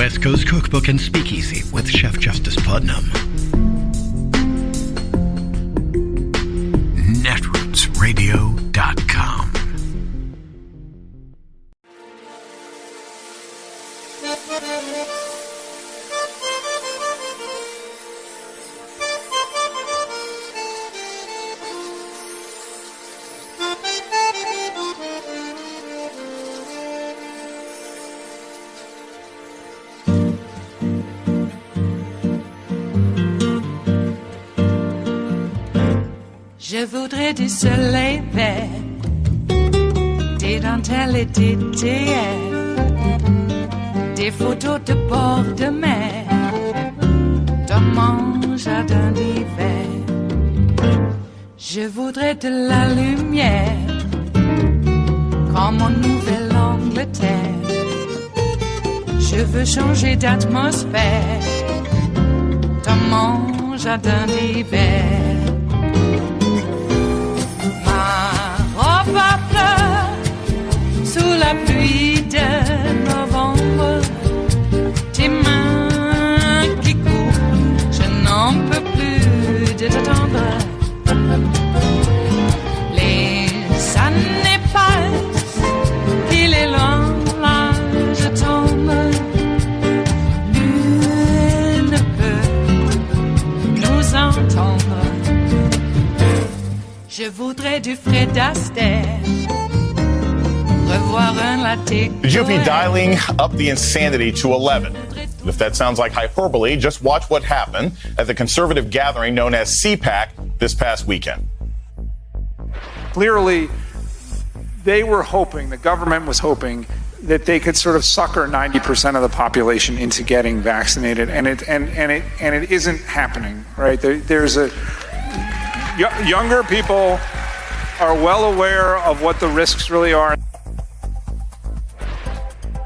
West Coast Cookbook and Speakeasy with Chef Justice Putnam. Netrootsradio.com. Je voudrais du soleil vert, des dentelles et des théières, des photos de bord de mer, dans mon jardin d'hiver. Je voudrais de la lumière, comme en Nouvelle-Angleterre. Je veux changer d'atmosphère, dans mon jardin d'hiver. Ma fleur sous la pluie de novembre, tes mains qui courent, je n'en peux plus de t'attendre. Les années passent, il est loin, là je tombe. Nul ne peut nous entendre. Je voudrais du Fred Astaire, revoir un latte. The GOP dialing up the insanity to 11. If that sounds like hyperbole, just watch what happened at the conservative gathering known as CPAC this past weekend. Clearly, they were hoping, the government was hoping, that they could sort of sucker 90% of the population into getting vaccinated, and it isn't happening, right? There's a younger people are well aware of what the risks really are.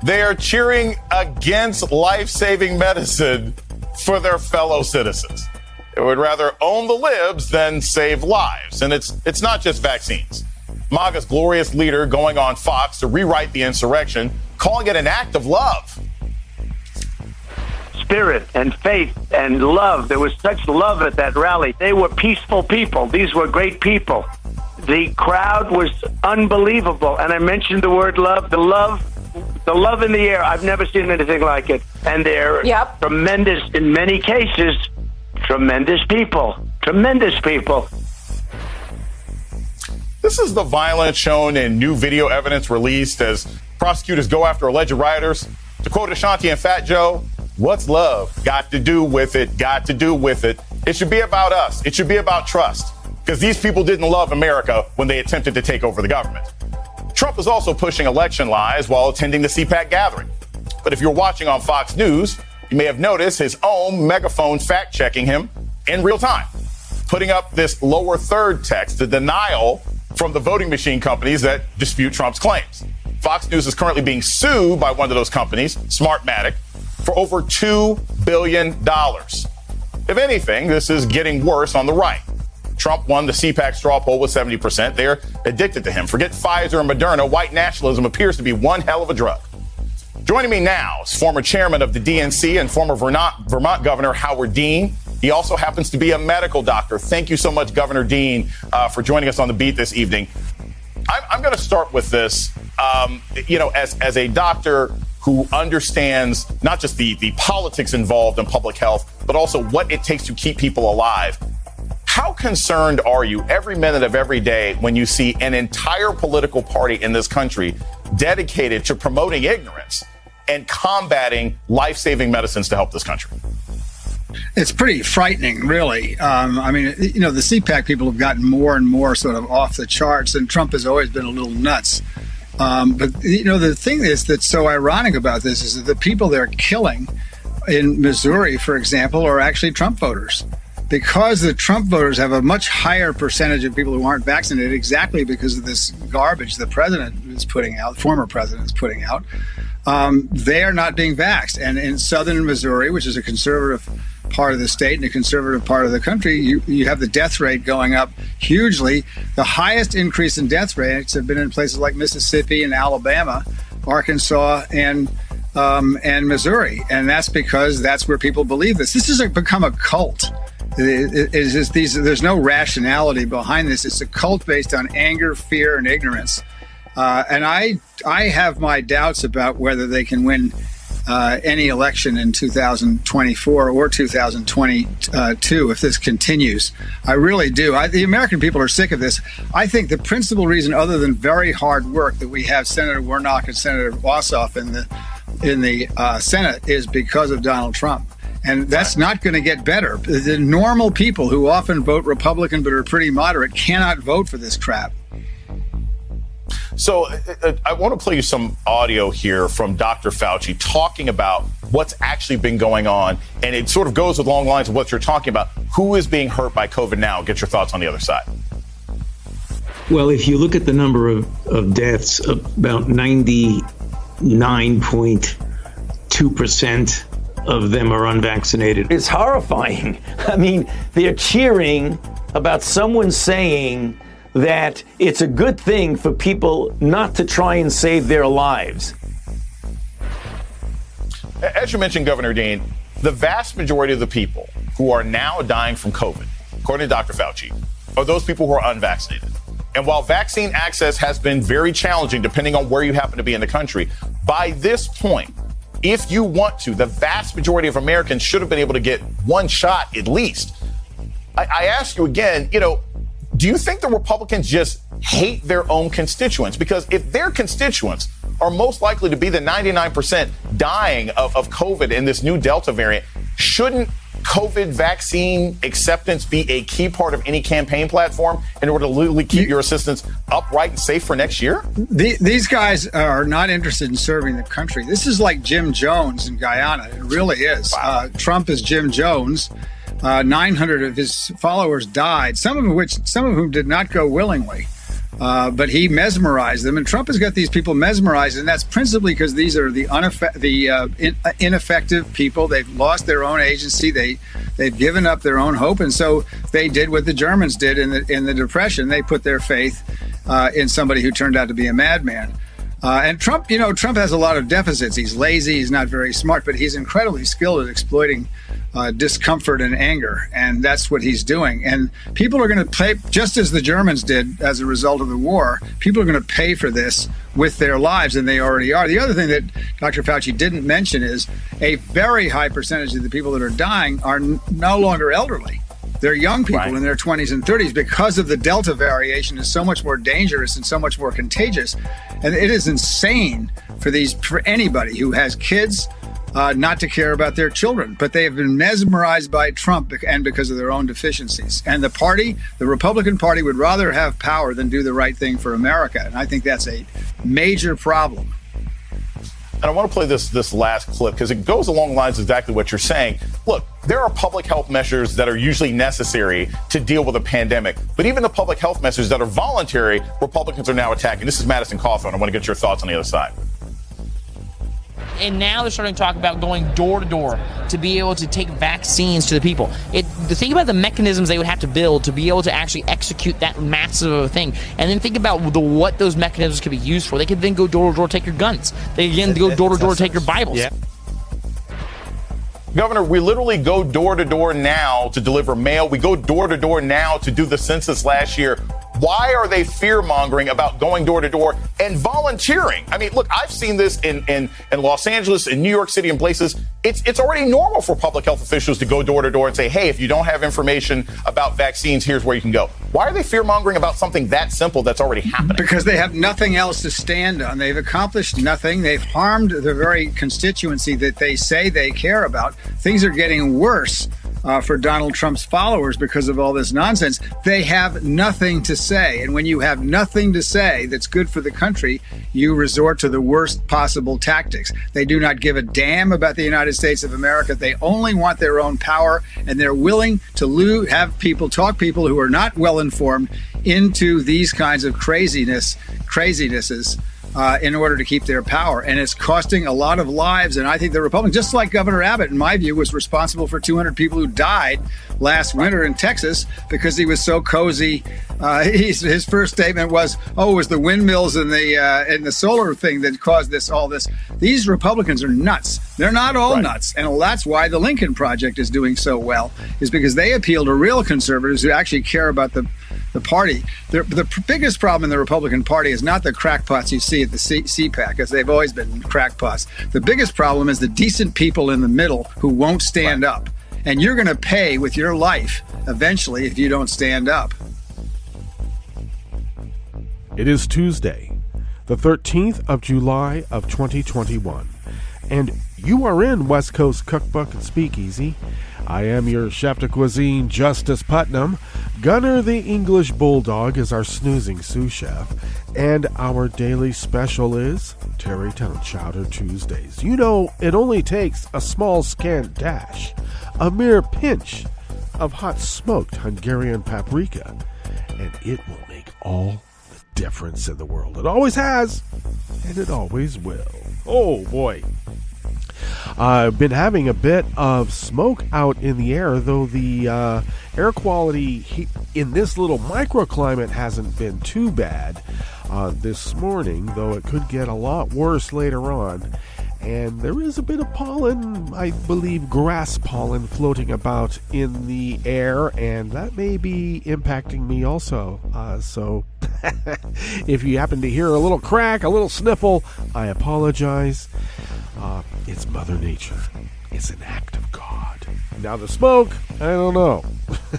They are cheering against life-saving medicine for their fellow citizens. They would rather own the libs than save lives. And it's not just vaccines. MAGA's glorious leader going on Fox to rewrite the insurrection, calling it an act of love. Spirit and faith and love. There was such love at that rally. They were peaceful people. These were great people. The crowd was unbelievable. And I mentioned the word love, the love in the air. I've never seen anything like it. And they're tremendous, in many cases, tremendous people. Tremendous people. This is the violence shown in new video evidence released as prosecutors go after alleged rioters. To quote Ashanti and Fat Joe, what's love got to do with it? Got to do with it. It should be about us. It should be about trust. Because these people didn't love America when they attempted to take over the government. Trump is also pushing election lies while attending the CPAC gathering. But if you're watching on Fox News, you may have noticed his own megaphone fact-checking him in real time, putting up this lower third text, the denial from the voting machine companies that dispute Trump's claims. Fox News is currently being sued by one of those companies, Smartmatic, for over $2 billion. If anything, this is getting worse on the right. Trump won the CPAC straw poll with 70%. They're addicted to him. Forget Pfizer and Moderna. White nationalism appears to be one hell of a drug. Joining me now is former chairman of the DNC and former Vermont Governor Howard Dean. He also happens to be a medical doctor. Thank you so much, Governor Dean, for joining us on The Beat this evening. I'm going to start with this. As a doctor who understands not just the politics involved in public health, but also what it takes to keep people alive. How concerned are you every minute of every day when you see an entire political party in this country dedicated to promoting ignorance and combating life-saving medicines to help this country? It's pretty frightening, really. The CPAC people have gotten more and more sort of off the charts, and Trump has always been a little nuts. But the thing that's so ironic about this is that the people they're killing in Missouri, for example, are actually Trump voters. Because the Trump voters have a much higher percentage of people who aren't vaccinated, exactly because of this garbage the president is putting out, former president is putting out, they are not being vaxxed. And in southern Missouri, which is a conservative part of the state and a conservative part of the country, you have the death rate going up hugely. The highest increase in death rates have been in places like Mississippi and Alabama, Arkansas, and and Missouri. And that's because that's where people believe this. This has become a cult. There's no rationality behind this. It's a cult based on anger, fear, and ignorance. And I have my doubts about whether they can win any election in 2024 or 2022 if this continues. I really do. The American people are sick of this. I think the principal reason, other than very hard work, that we have Senator Warnock and Senator Ossoff in the Senate is because of Donald Trump. And that's not going to get better. The normal people who often vote Republican but are pretty moderate cannot vote for this crap. So I want to play you some audio here from Dr. Fauci talking about what's actually been going on. And it sort of goes along the lines of what you're talking about. Who is being hurt by COVID now? Get your thoughts on the other side. Well, if you look at the number of deaths, about 99.2% of them are unvaccinated. It's horrifying. I mean, they're cheering about someone saying that it's a good thing for people not to try and save their lives. As you mentioned, Governor Dean, the vast majority of the people who are now dying from COVID, according to Dr. Fauci, are those people who are unvaccinated. And while vaccine access has been very challenging, depending on where you happen to be in the country, by this point, if you want to, the vast majority of Americans should have been able to get one shot at least. I ask you again, do you think the Republicans just hate their own constituents? Because if their constituents are most likely to be the 99% dying of COVID in this new Delta variant, shouldn't COVID vaccine acceptance be a key part of any campaign platform in order to literally keep your assistance upright and safe for next year? These guys are not interested in serving the country. This is like Jim Jones in Guyana. It really is. Wow. Trump is Jim Jones. 900 of his followers died, some of whom did not go willingly. But he mesmerized them, and Trump has got these people mesmerized, and that's principally because these are the ineffective people. They've lost their own agency. They've given up their own hope, and so they did what the Germans did in the Depression. They put their faith in somebody who turned out to be a madman. And Trump, Trump has a lot of deficits. He's lazy. He's not very smart, but he's incredibly skilled at exploiting discomfort and anger. And that's what he's doing. And people are going to pay, just as the Germans did as a result of the war, people are going to pay for this with their lives, and they already are. The other thing that Dr. Fauci didn't mention is a very high percentage of the people that are dying are no longer elderly. They're young people in their 20s and 30s because of the Delta variation is so much more dangerous and so much more contagious. And it is insane for anybody who has kids not to care about their children. But they have been mesmerized by Trump and because of their own deficiencies. And the Republican Party would rather have power than do the right thing for America. And I think that's a major problem. And I want to play this last clip because it goes along the lines of exactly what you're saying. Look, there are public health measures that are usually necessary to deal with a pandemic. But even the public health measures that are voluntary, Republicans are now attacking. This is Madison Cawthorn. I want to get your thoughts on the other side. And now they're starting to talk about going door to door to be able to take vaccines to the people. Think about the mechanisms they would have to build to be able to actually execute that massive thing. And then think about what those mechanisms could be used for. They could then go door to door, take your guns. They can go door to door, take your Bibles. Yeah. Governor, we literally go door to door now to deliver mail. We go door to door now to do the census last year. Why are they fear-mongering about going door to door and volunteering? I mean, look, I've seen this in Los Angeles, in New York City, and places. It's already normal for public health officials to go door to door and say, hey, if you don't have information about vaccines, here's where you can go. Why are they fear-mongering about something that simple that's already happening? Because they have nothing else to stand on. They've accomplished nothing. They've harmed the very constituency that they say they care about. Things are getting worse for Donald Trump's followers because of all this nonsense. They have nothing to say. And when you have nothing to say that's good for the country, you resort to the worst possible tactics. They do not give a damn about the United States of America. They only want their own power, and they're willing to have talk people who are not well informed into these kinds of crazinesses in order to keep their power. And it's costing a lot of lives. And I think the Republicans, just like Governor Abbott, in my view, was responsible for 200 people who died last winter in Texas because he was so cozy. His first statement was, "Oh, it was the windmills and the solar thing that caused all this." These Republicans are nuts. They're not all nuts, and that's why the Lincoln Project is doing so well. Is because they appeal to real conservatives who actually care about the party. The biggest problem in the Republican Party is not the crackpots you see at the CPAC, because they've always been crackpots. The biggest problem is the decent people in the middle who won't stand up. And you're going to pay with your life eventually if you don't stand up. It is Tuesday, the 13th of July of 2021, and you are in West Coast Cookbook and Speakeasy. I am your chef de cuisine, Justice Putnam. Gunner the English Bulldog is our snoozing sous chef, and our daily special is Tarrytown Chowder Tuesdays. You know, it only takes a small scant dash, a mere pinch of hot smoked Hungarian paprika, and it will make all the difference in the world. It always has, and it always will. Oh boy. I've been having a bit of smoke out in the air, though the air quality in this little microclimate hasn't been too bad this morning, though it could get a lot worse later on. And there is a bit of pollen, I believe grass pollen, floating about in the air, and that may be impacting me also. So if you happen to hear a little crack, a little sniffle, I apologize. It's Mother Nature. It's an act of God. Now the smoke, I don't know.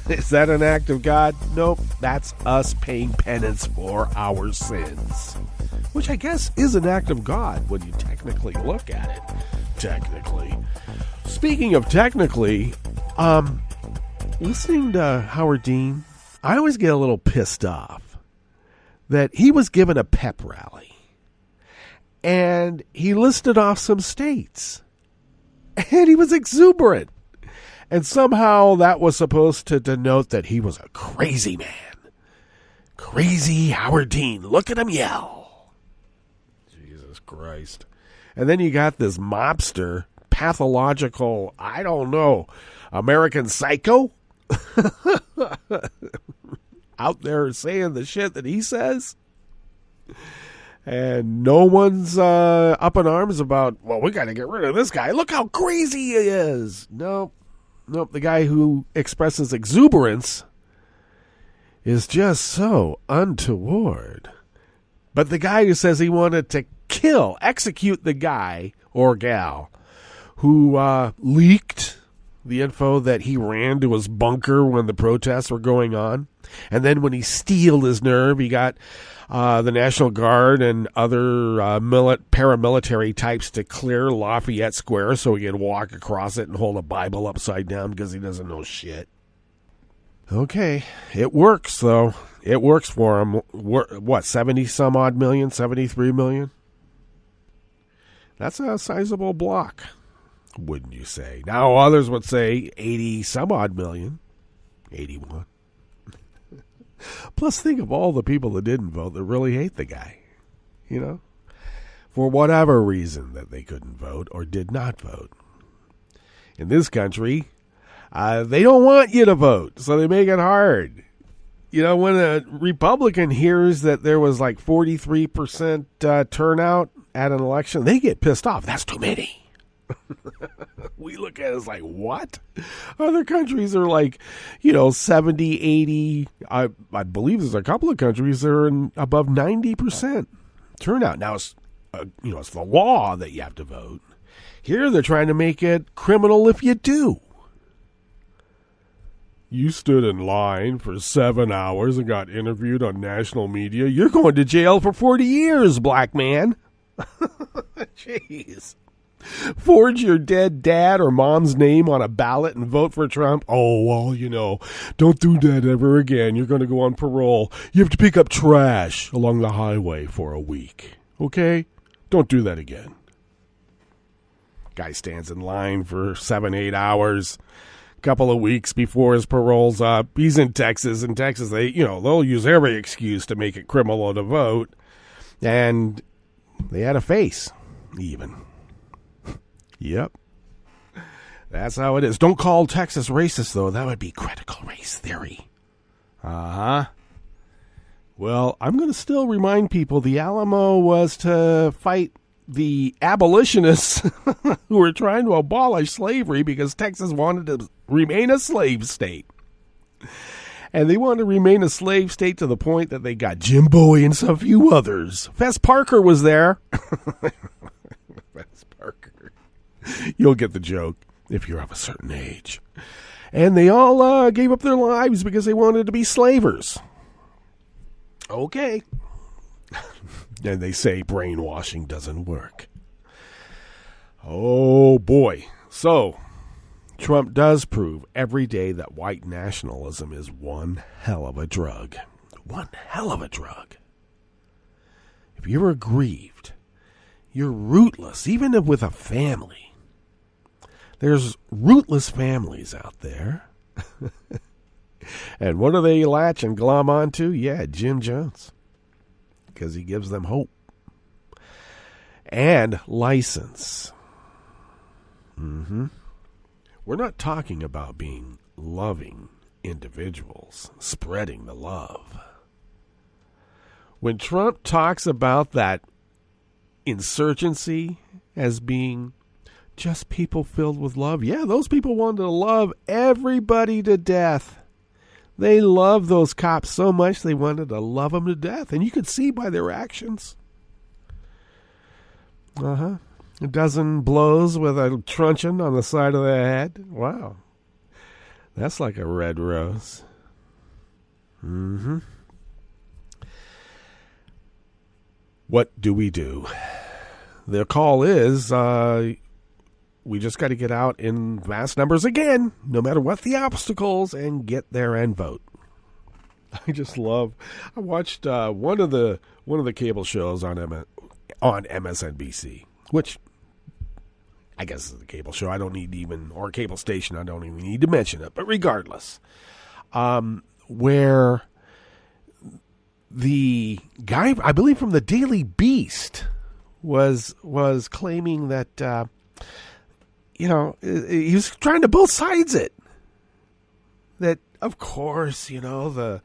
Is that an act of God? Nope. That's us paying penance for our sins. Which I guess is an act of God when you technically look at it. Technically. Speaking of technically, listening to Howard Dean, I always get a little pissed off that he was given a pep rally. And he listed off some states. And he was exuberant. And somehow that was supposed to denote that he was a crazy man. Crazy Howard Dean. Look at him yell. Jesus Christ. And then you got this mobster, pathological, I don't know, American psycho out there saying the shit that he says. And no one's up in arms about, well, we got to get rid of this guy. Look how crazy he is. Nope. The guy who expresses exuberance is just so untoward. But the guy who says he wanted to execute the guy or gal who leaked the info that he ran to his bunker when the protests were going on. And then when he steeled his nerve, he got the National Guard and other paramilitary types to clear Lafayette Square so he could walk across it and hold a Bible upside down because he doesn't know shit. Okay, it works, though. It works for him. What, 70-some-odd million? 73 million? That's a sizable block, wouldn't you say? Now, others would say 80-some-odd million. 81. Plus, think of all the people that didn't vote that really hate the guy, you know, for whatever reason that they couldn't vote or did not vote. In this country, they don't want you to vote, so they make it hard. You know, when a Republican hears that there was like 43% turnout at an election, they get pissed off. That's too many. We look at it as like, what? Other countries are like, 70, 80. I believe there's a couple of countries that are above 90% turnout. Now, it's the law that you have to vote. Here, they're trying to make it criminal if you do. You stood in line for 7 hours and got interviewed on national media. You're going to jail for 40 years, black man. Jeez. Forge your dead dad or mom's name on a ballot and vote for Trump. Oh, well, don't do that ever again. You're going to go on parole. You have to pick up trash along the highway for a week. Okay? Don't do that again. Guy stands in line for 7-8 hours, a couple of weeks before his parole's up. He's in Texas. In Texas, they'll use every excuse to make it criminal to vote. And They had a face, even. Yep. That's how it is. Don't call Texas racist, though. That would be critical race theory. Uh-huh. Well, I'm going to still remind people the Alamo was to fight the abolitionists who were trying to abolish slavery because Texas wanted to remain a slave state. And they wanted to remain a slave state to the point that they got Jim Bowie and some few others. Fess Parker was there. Fess Parker. You'll get the joke if you're of a certain age. And they all gave up their lives because they wanted to be slavers. Okay. And they say brainwashing doesn't work. Oh, boy. So, Trump does prove every day that white nationalism is one hell of a drug. One hell of a drug. If you're aggrieved, you're rootless, even with a family. There's rootless families out there. And what do they latch and glom onto? Yeah, Jim Jones. Because he gives them hope. And license. Mm-hmm. We're not talking about being loving individuals, spreading the love. When Trump talks about that insurgency as being just people filled with love, yeah, those people wanted to love everybody to death. They loved those cops so much they wanted to love them to death. And you could see by their actions. Uh-huh. A dozen blows with a truncheon on the side of the head. Wow. That's like a red rose. Mm-hmm. What do we do? The call is, we just got to get out in vast numbers again, no matter what the obstacles, and get there and vote. I watched one of the cable shows on MSNBC, which I guess is a cable show. Or a cable station. I don't even need to mention it. But regardless, where the guy, I believe from the Daily Beast, was claiming that he was trying to both sides it. That of course, the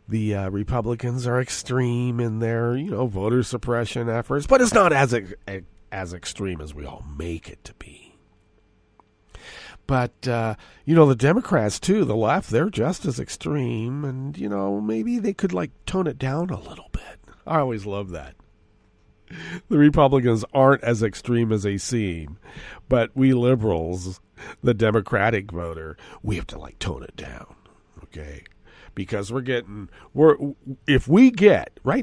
Republicans are extreme in their voter suppression efforts, but it's not as extreme as we all make it to be. But the Democrats too, the left, they're just as extreme, and maybe they could tone it down a little bit. I always love that. The Republicans aren't as extreme as they seem, but we liberals, the Democratic voter, we have to tone it down, okay? Because right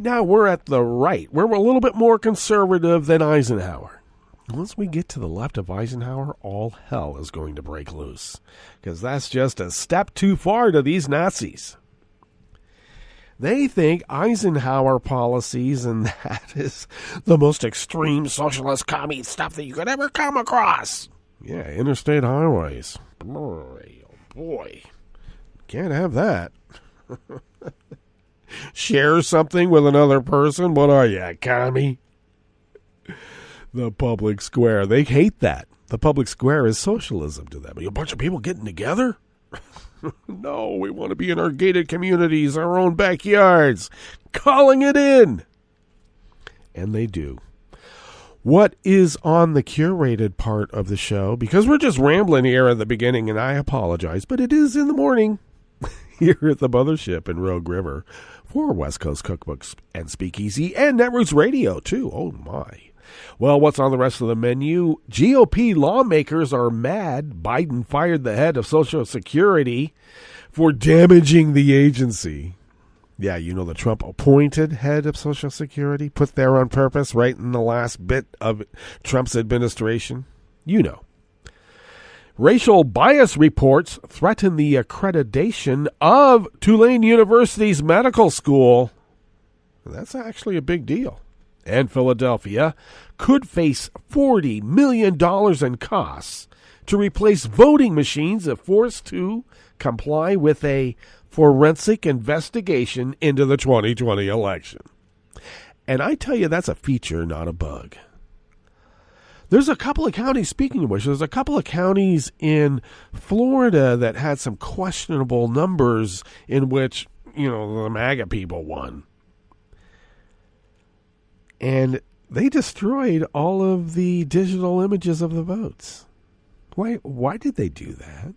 now we're at the right. We're a little bit more conservative than Eisenhower. Once we get to the left of Eisenhower, all hell is going to break loose, because that's just a step too far to these Nazis. They think Eisenhower policies and that is the most extreme socialist commie stuff that you could ever come across. Yeah, interstate highways. Boy, oh boy. Can't have that. Share something with another person? What are you, a commie? The public square. They hate that. The public square is socialism to them. A bunch of people getting together? No, we want to be in our gated communities, our own backyards, calling it in. And they do. What is on the curated part of the show? Because we're just rambling here at the beginning, and I apologize, but it is in the morning here at the Mothership in Rogue River for West Coast Cookbooks and Speakeasy and Networks Radio, too. Oh, my. Well, what's on the rest of the menu? GOP lawmakers are mad Biden fired the head of Social Security for damaging the agency. Yeah, the Trump appointed head of Social Security, put there on purpose right in the last bit of Trump's administration. Racial bias reports threaten the accreditation of Tulane University's medical school. That's actually a big deal. And Philadelphia could face $40 million in costs to replace voting machines if forced to comply with a forensic investigation into the 2020 election. And I tell you, that's a feature, not a bug. There's a couple of counties, speaking of which, there's a couple of counties in Florida that had some questionable numbers in which, the MAGA people won. And they destroyed all of the digital images of the votes. Why did they do that?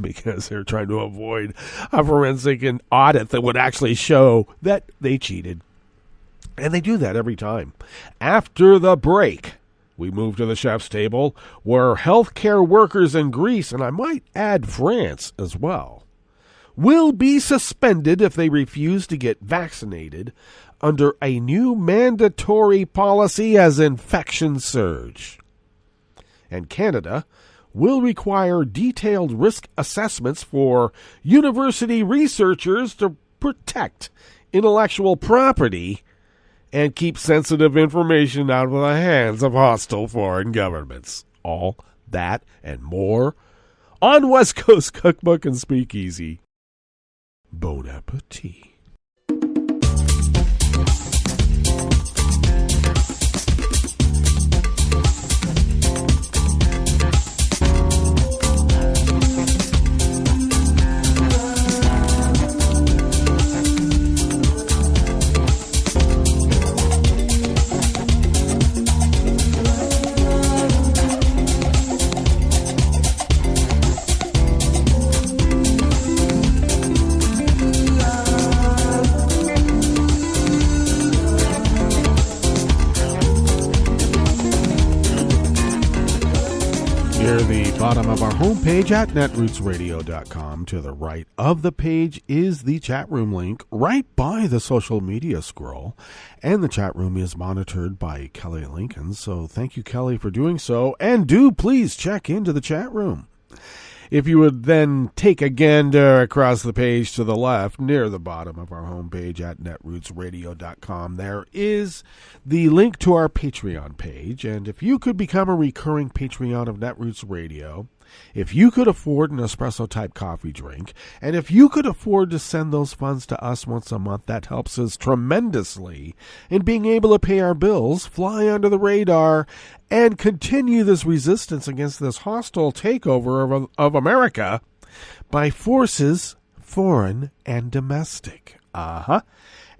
Because they're trying to avoid a forensic audit that would actually show that they cheated. And they do that every time. After the break, we move to the chef's table, where healthcare workers in Greece, and I might add France as well, will be suspended if they refuse to get vaccinated under a new mandatory policy as infections surge. And Canada will require detailed risk assessments for university researchers to protect intellectual property and keep sensitive information out of the hands of hostile foreign governments. All that and more on West Coast Cookbook and Speakeasy. Bon appetit. Bottom of our homepage at netrootsradio.com. To the right of the page is the chat room link right by the social media scroll. And the chat room is monitored by Kelly Lincoln. So thank you, Kelly, for doing so. And do please check into the chat room. If you would then take a gander across the page to the left, near the bottom of our homepage at netrootsradio.com, there is the link to our Patreon page. And if you could become a recurring Patreon of Netroots Radio, if you could afford an espresso-type coffee drink, and if you could afford to send those funds to us once a month, that helps us tremendously in being able to pay our bills, fly under the radar, and continue this resistance against this hostile takeover of America by forces foreign and domestic.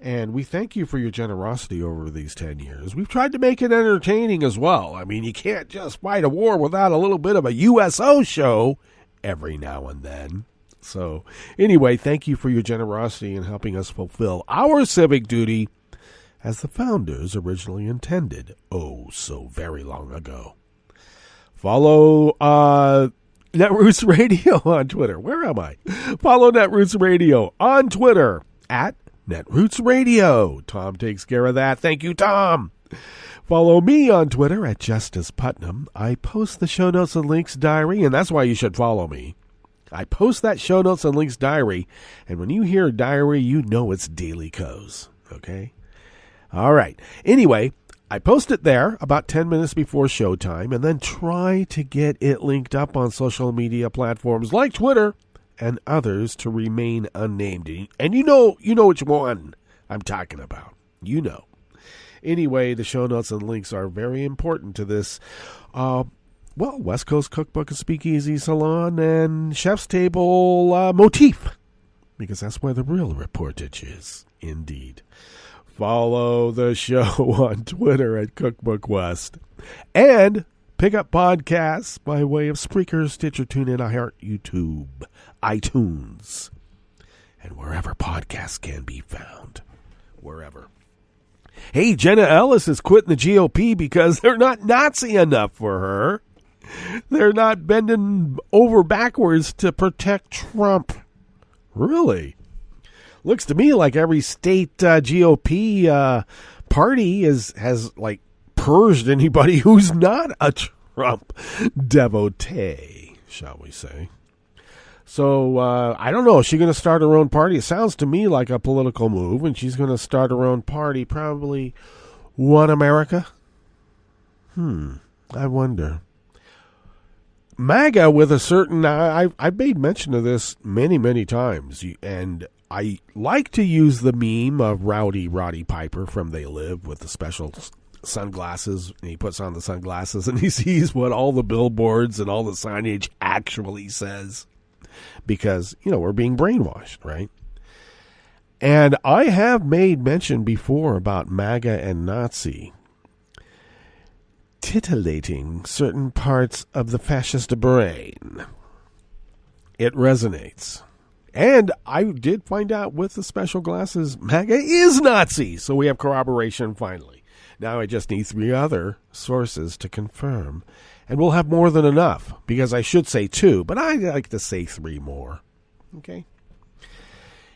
And we thank you for your generosity over these 10 years. We've tried to make it entertaining as well. I mean, you can't just fight a war without a little bit of a USO show every now and then. So anyway, thank you for your generosity in helping us fulfill our civic duty as the founders originally intended, oh so very long ago. Follow Netroots Radio on Twitter. Where am I? Follow Netroots Radio on Twitter at Netroots Radio. Tom takes care of that. Thank you, Tom. Follow me on Twitter at Justice Putnam. I post the show notes and links diary, and that's why you should follow me. I post that show notes and links diary, and when you hear diary, you know it's Daily Co's. Okay? All right. Anyway, I post it there about 10 minutes before showtime, and then try to get it linked up on social media platforms like Twitter and others to remain unnamed. And you know which one I'm talking about. You know. Anyway, the show notes and links are very important to this, West Coast Cookbook and Speakeasy Salon and Chef's Table motif, because that's where the real reportage is, indeed. Follow the show on Twitter at Cookbook West. And pick up podcasts by way of Spreaker, Stitcher, TuneIn, iHeart, YouTube, iTunes, and wherever podcasts can be found. Wherever. Hey, Jenna Ellis is quitting the GOP because they're not Nazi enough for her. They're not bending over backwards to protect Trump. Really? Looks to me like every state GOP party has like purged anybody who's not a Trump devotee, shall we say. So, I don't know. Is she going to start her own party? It sounds to me like a political move, and she's going to start her own party, probably One America. I wonder. MAGA with a certain, I've made mention of this many, many times, and I like to use the meme of Rowdy Roddy Piper from They Live with the special sunglasses, and he puts on the sunglasses and he sees what all the billboards and all the signage actually says, because, we're being brainwashed, right? And I have made mention before about MAGA and Nazi titillating certain parts of the fascist brain. It resonates. And I did find out with the special glasses, MAGA is Nazi. So we have corroboration finally. Now I just need 3 other sources to confirm. And we'll have more than enough, because I should say 2, but I like to say 3 more. Okay?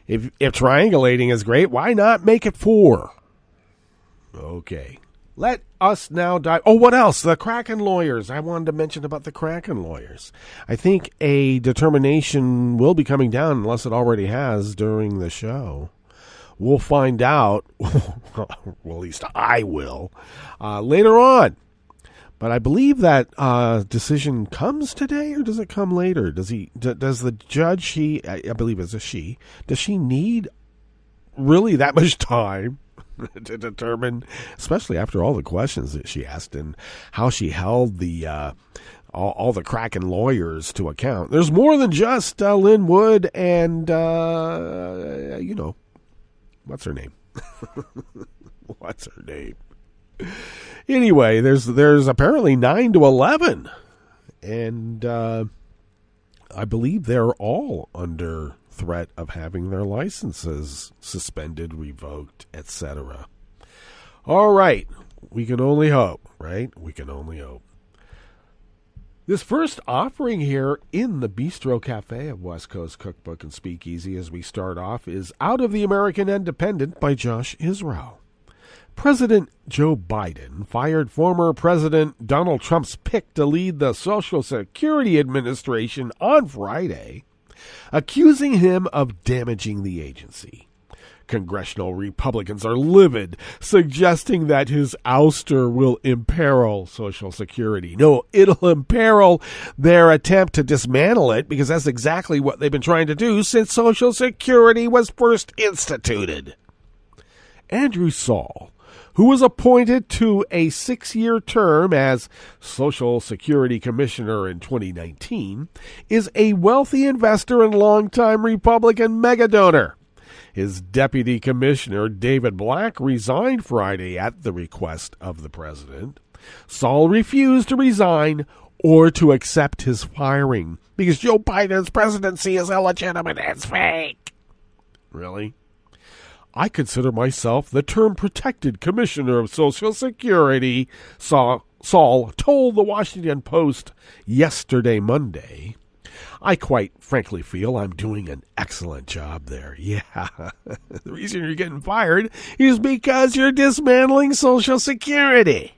If triangulating is great, why not make it 4? Okay. Let us now dive. Oh, what else? The Kraken lawyers. I wanted to mention about the Kraken lawyers. I think a determination will be coming down, unless it already has, during the show. We'll find out. Well, at least I will. Later on. But I believe that decision comes today, or does it come later? Does the judge, I believe it's a she, does she need really that much time to determine, especially after all the questions that she asked and how she held the all the Kraken lawyers to account? There's more than just Lynn Wood and what's her name? What's her name? Anyway, there's apparently 9 to 11, and I believe they're all under threat of having their licenses suspended, revoked, etc. All right, we can only hope, right? We can only hope. This first offering here in the Bistro Cafe of West Coast Cookbook and Speakeasy as we start off is Out of the American Independent by Josh Israel. President Joe Biden fired former President Donald Trump's pick to lead the Social Security Administration on Friday, accusing him of damaging the agency. Congressional Republicans are livid, suggesting that his ouster will imperil Social Security. No, it'll imperil their attempt to dismantle it, because that's exactly what they've been trying to do since Social Security was first instituted. Andrew Saul, who was appointed to a 6-year term as Social Security Commissioner in 2019, is a wealthy investor and longtime Republican megadonor. His deputy commissioner, David Black, resigned Friday at the request of the president. Saul refused to resign or to accept his firing because Joe Biden's presidency is illegitimate and it's fake. Really? I consider myself the term-protected commissioner of Social Security, Saul told the Washington Post yesterday, Monday. I quite frankly feel I'm doing an excellent job there. Yeah, the reason you're getting fired is because you're dismantling Social Security.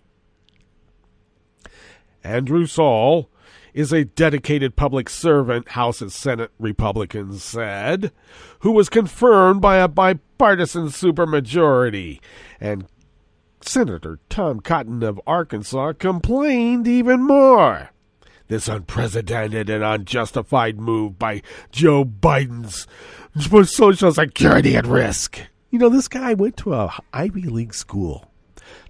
Andrew Saul is a dedicated public servant, House and Senate Republicans said, who was confirmed by a bipartisan supermajority. And Senator Tom Cotton of Arkansas complained even more. This unprecedented and unjustified move by Joe Biden's put Social Security at risk. This guy went to a Ivy League school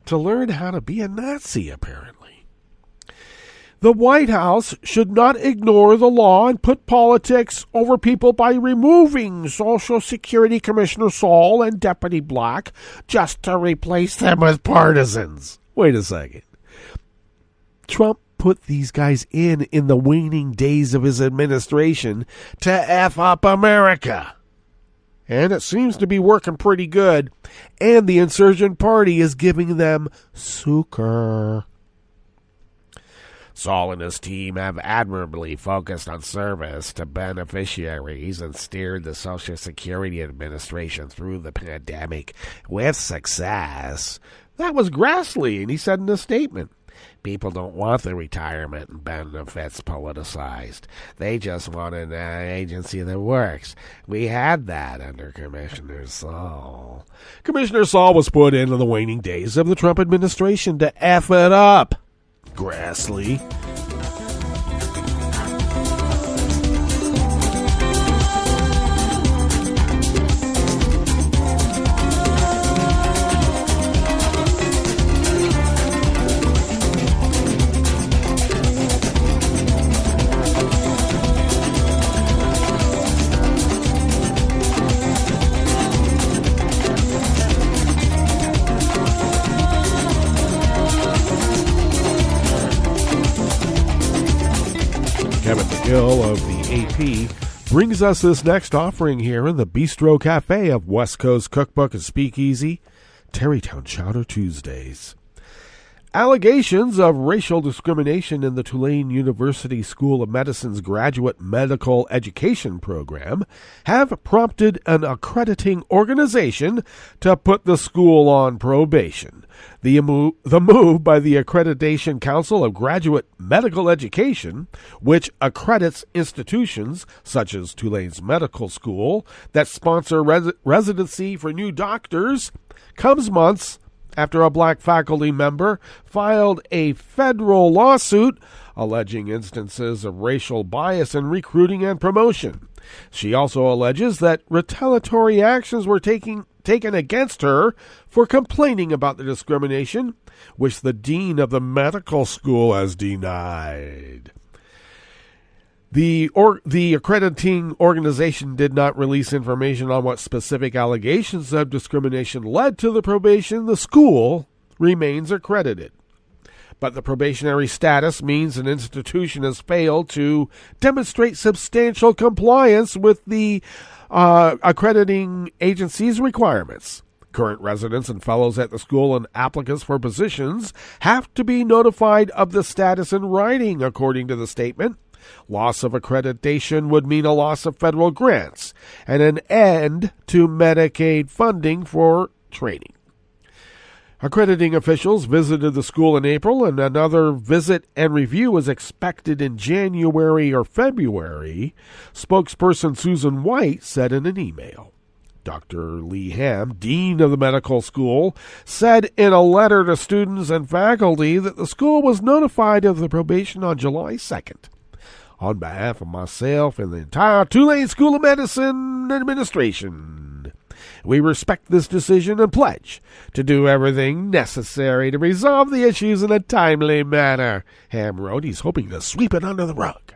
to learn how to be a Nazi, apparently. The White House should not ignore the law and put politics over people by removing Social Security Commissioner Saul and Deputy Black just to replace them with partisans. Wait a second. Trump put these guys in the waning days of his administration to F up America. And it seems to be working pretty good. And the insurgent party is giving them succor. Saul and his team have admirably focused on service to beneficiaries and steered the Social Security Administration through the pandemic with success. That was Grassley, and he said in a statement, people don't want the retirement and benefits politicized. They just want an agency that works. We had that under Commissioner Saul. Commissioner Saul was put in the waning days of the Trump administration to F it up. Grassley. Kevin McGill of the AP brings us this next offering here in the Bistro Cafe of West Coast Cookbook and Speakeasy, Tarrytown Chowder Tuesdays. Allegations of racial discrimination in the Tulane University School of Medicine's graduate medical education program have prompted an accrediting organization to put the school on probation. The move by the Accreditation Council of Graduate Medical Education, which accredits institutions such as Tulane's Medical School that sponsor residency for new doctors, comes months after a black faculty member filed a federal lawsuit alleging instances of racial bias in recruiting and promotion. She also alleges that retaliatory actions were taken against her for complaining about the discrimination, which the dean of the medical school has denied. The accrediting organization did not release information on what specific allegations of discrimination led to the probation. The school remains accredited, but the probationary status means an institution has failed to demonstrate substantial compliance with the accrediting agency's requirements. Current residents and fellows at the school and applicants for positions have to be notified of the status in writing, according to the statement. Loss of accreditation would mean a loss of federal grants and an end to Medicaid funding for training. Accrediting officials visited the school in April, and another visit and review is expected in January or February, spokesperson Susan White said in an email. Dr. Lee Ham, dean of the medical school, said in a letter to students and faculty that the school was notified of the probation on July 2nd. On behalf of myself and the entire Tulane School of Medicine administration, we respect this decision and pledge to do everything necessary to resolve the issues in a timely manner. Ham wrote he's hoping to sweep it under the rug.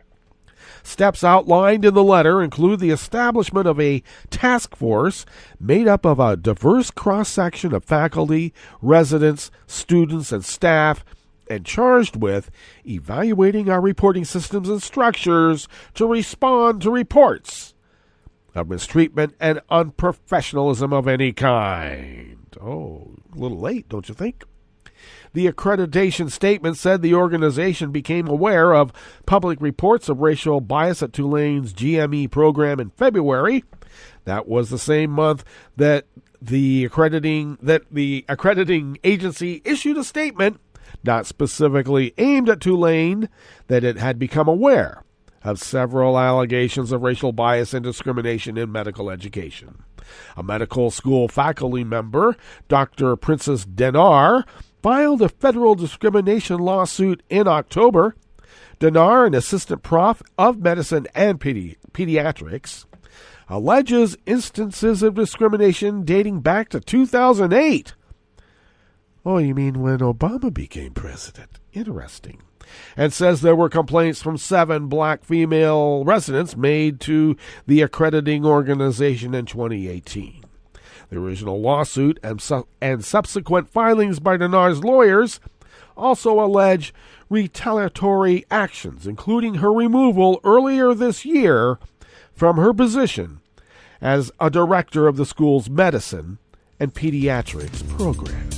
Steps outlined in the letter include the establishment of a task force made up of a diverse cross-section of faculty, residents, students, and staff, and charged with evaluating our reporting systems and structures to respond to reports of mistreatment and unprofessionalism of any kind. Oh, a little late, don't you think? The accreditation statement said the organization became aware of public reports of racial bias at Tulane's GME program in February. That was the same month that the accrediting agency issued a statement not specifically aimed at Tulane, that it had become aware of several allegations of racial bias and discrimination in medical education. A medical school faculty member, Dr. Princess Denar, filed a federal discrimination lawsuit in October. Denar, an assistant prof of medicine and pediatrics, alleges instances of discrimination dating back to 2008. Oh, you mean when Obama became president? Interesting. And says there were complaints from 7 black female residents made to the accrediting organization in 2018. The original lawsuit and subsequent filings by Denar's lawyers also allege retaliatory actions, including her removal earlier this year from her position as a director of the school's medicine and pediatrics program.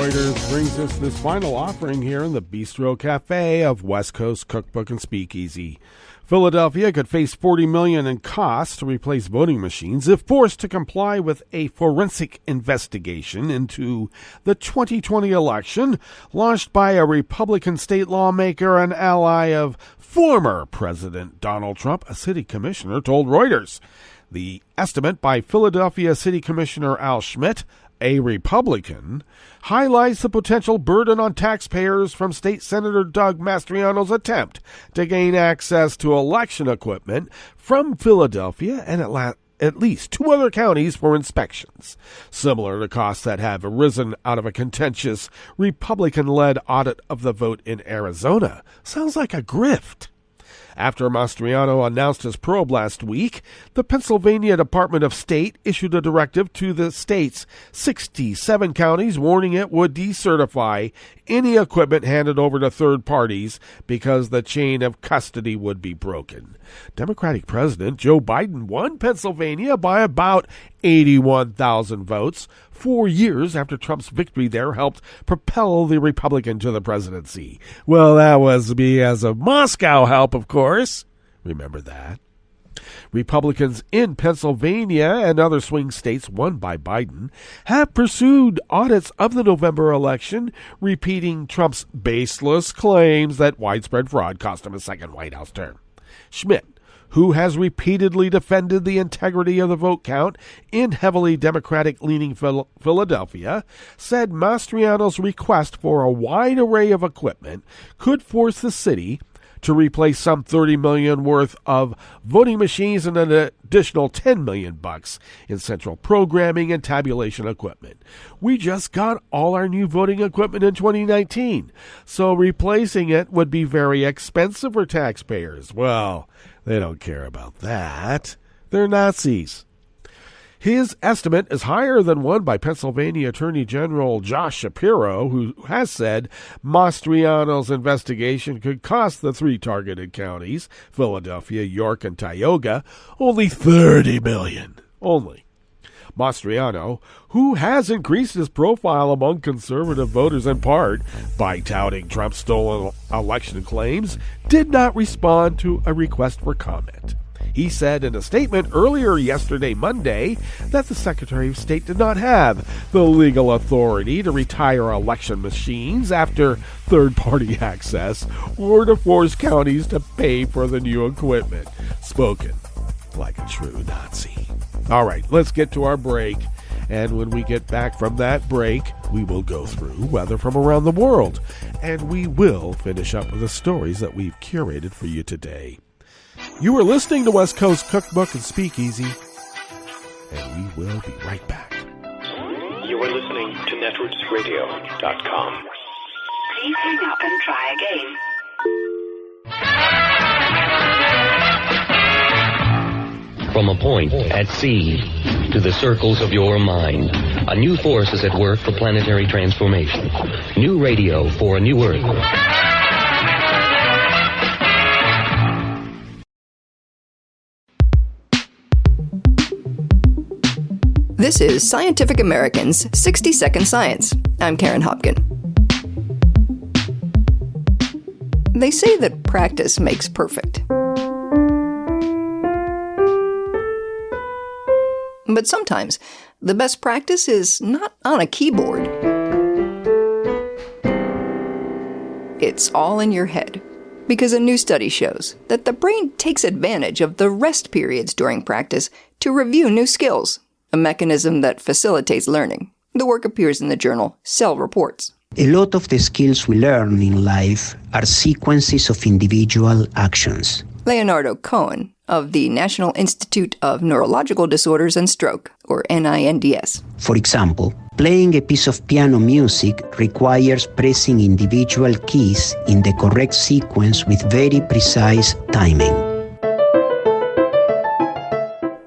Reuters brings us this final offering here in the Bistro Cafe of West Coast Cookbook and Speakeasy. Philadelphia could face $40 million in costs to replace voting machines if forced to comply with a forensic investigation into the 2020 election launched by a Republican state lawmaker and ally of former President Donald Trump, a city commissioner, told Reuters. The estimate by Philadelphia City Commissioner Al Schmidt, a Republican, highlights the potential burden on taxpayers from State Senator Doug Mastriano's attempt to gain access to election equipment from Philadelphia and at least 2 other counties for inspections, similar to costs that have arisen out of a contentious Republican-led audit of the vote in Arizona. Sounds like a grift. After Mastriano announced his probe last week, the Pennsylvania Department of State issued a directive to the state's 67 counties warning it would decertify any equipment handed over to third parties because the chain of custody would be broken. Democratic President Joe Biden won Pennsylvania by about 81,000 votes, 4 years after Trump's victory there helped propel the Republican to the presidency. Well, that was because of Moscow help, of course. Remember that. Republicans in Pennsylvania and other swing states won by Biden have pursued audits of the November election, repeating Trump's baseless claims that widespread fraud cost him a second White House term. Schmidt, who has repeatedly defended the integrity of the vote count in heavily Democratic-leaning Philadelphia, said Mastriano's request for a wide array of equipment could force the city to replace some $30 million worth of voting machines and an additional $10 million in central programming and tabulation equipment. We just got all our new voting equipment in 2019, so replacing it would be very expensive for taxpayers. Well, they don't care about that. They're Nazis. His estimate is higher than one by Pennsylvania Attorney General Josh Shapiro, who has said Mastriano's investigation could cost the 3 targeted counties, Philadelphia, York, and Tioga, only $30 million. Only. Mastriano, who has increased his profile among conservative voters in part by touting Trump's stolen election claims, did not respond to a request for comment. He said in a statement earlier yesterday, Monday, that the Secretary of State did not have the legal authority to retire election machines after third-party access or to force counties to pay for the new equipment. Spoken like a true Nazi. All right, let's get to our break. And when we get back from that break, we will go through weather from around the world. And we will finish up with the stories that we've curated for you today. You are listening to West Coast Cookbook and Speakeasy, and we will be right back. You are listening to netrootsradio.com. Please hang up and try again. From a point at sea to the circles of your mind, a new force is at work for planetary transformation. New radio for a new Earth. This is Scientific American's 60-Second Science. I'm Karen Hopkin. They say that practice makes perfect. But sometimes, the best practice is not on a keyboard. It's all in your head. Because a new study shows that the brain takes advantage of the rest periods during practice to review new skills, a mechanism that facilitates learning. The work appears in the journal Cell Reports. A lot of the skills we learn in life are sequences of individual actions. Leonardo Cohen, of the National Institute of Neurological Disorders and Stroke, or NINDS. For example, playing a piece of piano music requires pressing individual keys in the correct sequence with very precise timing.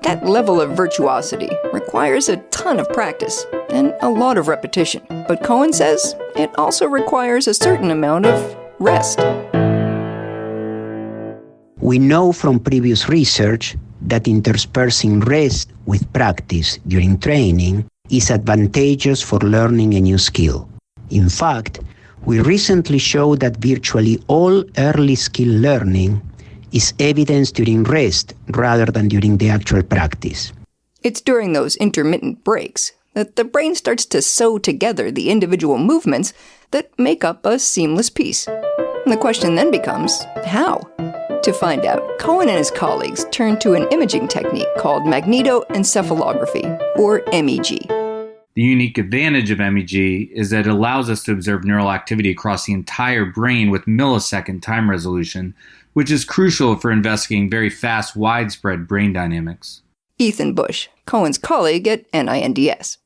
That level of virtuosity requires a ton of practice and a lot of repetition. But Cohen says it also requires a certain amount of rest. We know from previous research that interspersing rest with practice during training is advantageous for learning a new skill. In fact, we recently showed that virtually all early skill learning is evidenced during rest rather than during the actual practice. It's during those intermittent breaks that the brain starts to sew together the individual movements that make up a seamless piece. And the question then becomes, how? To find out, Cohen and his colleagues turned to an imaging technique called magnetoencephalography, or MEG. The unique advantage of MEG is that it allows us to observe neural activity across the entire brain with millisecond time resolution, which is crucial for investigating very fast, widespread brain dynamics. Ethan Bush, Cohen's colleague at NINDS.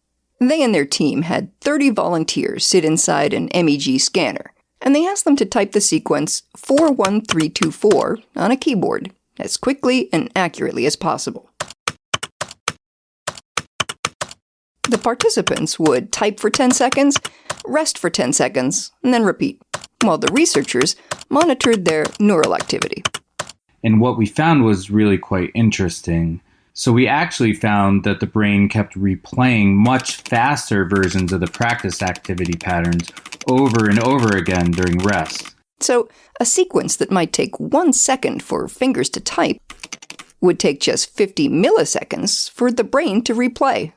They and their team had 30 volunteers sit inside an MEG scanner, and they asked them to type the sequence 41324 on a keyboard as quickly and accurately as possible. The participants would type for 10 seconds, rest for 10 seconds, and then repeat, while the researchers monitored their neural activity. And what we found was really quite interesting. So we actually found that the brain kept replaying much faster versions of the practice activity patterns over and over again during rest. So a sequence that might take 1 second for fingers to type would take just 50 milliseconds for the brain to replay.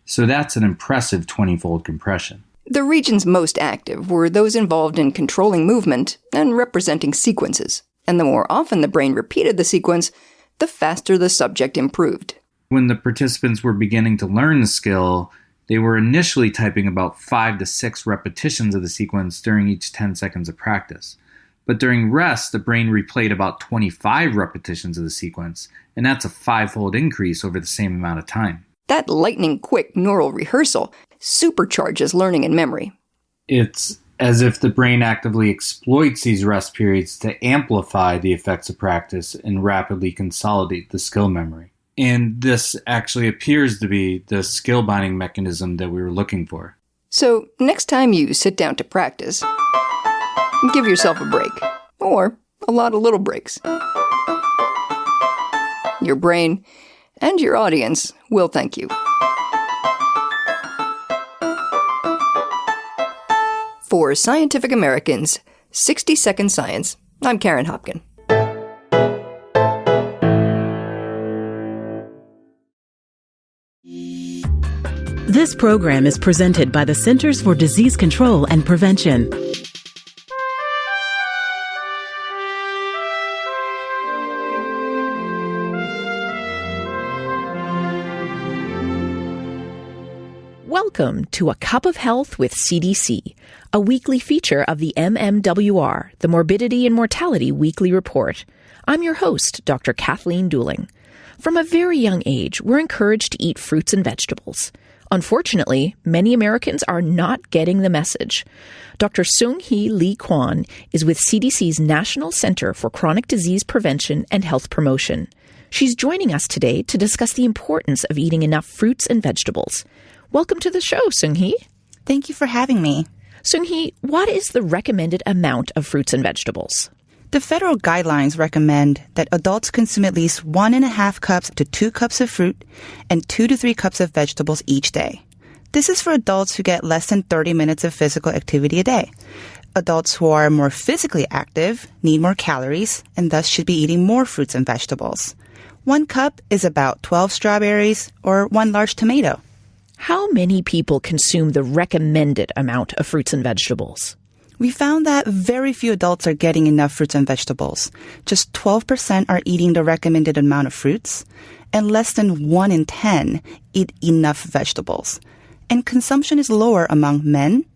So that's an impressive 20-fold compression. The regions most active were those involved in controlling movement and representing sequences. And the more often the brain repeated the sequence, the faster the subject improved. When the participants were beginning to learn the skill, they were initially typing about 5 to 6 repetitions of the sequence during each 10 seconds of practice. But during rest, the brain replayed about 25 repetitions of the sequence, and that's a 5-fold increase over the same amount of time. That lightning-quick neural rehearsal supercharges learning and memory. It's as if the brain actively exploits these rest periods to amplify the effects of practice and rapidly consolidate the skill memory. And this actually appears to be the skill binding mechanism that we were looking for. So next time you sit down to practice, give yourself a break, or a lot of little breaks. Your brain and your audience will thank you. For Scientific American's 60-Second Science, I'm Karen Hopkin. This program is presented by the Centers for Disease Control and Prevention. Welcome to A Cup of Health with CDC, a weekly feature of the MMWR, the Morbidity and Mortality Weekly Report. I'm your host, Dr. Kathleen Dooling. From a very young age, we're encouraged to eat fruits and vegetables. Unfortunately, many Americans are not getting the message. Dr. Seung-Hee Lee Kwan is with CDC's National Center for Chronic Disease Prevention and Health Promotion. She's joining us today to discuss the importance of eating enough fruits and vegetables. Welcome to the show, Seung-Hee. Thank you for having me. Seung-Hee, what is the recommended amount of fruits and vegetables? The federal guidelines recommend that adults consume at least 1.5 cups to 2 cups of fruit and 2 to 3 cups of vegetables each day. This is for adults who get less than 30 minutes of physical activity a day. Adults who are more physically active need more calories and thus should be eating more fruits and vegetables. 1 cup is about 12 strawberries or 1 large tomato. How many people consume the recommended amount of fruits and vegetables? We found that very few adults are getting enough fruits and vegetables. Just 12% are eating the recommended amount of fruits, and less than 1 in 10 eat enough vegetables. And consumption is lower among men,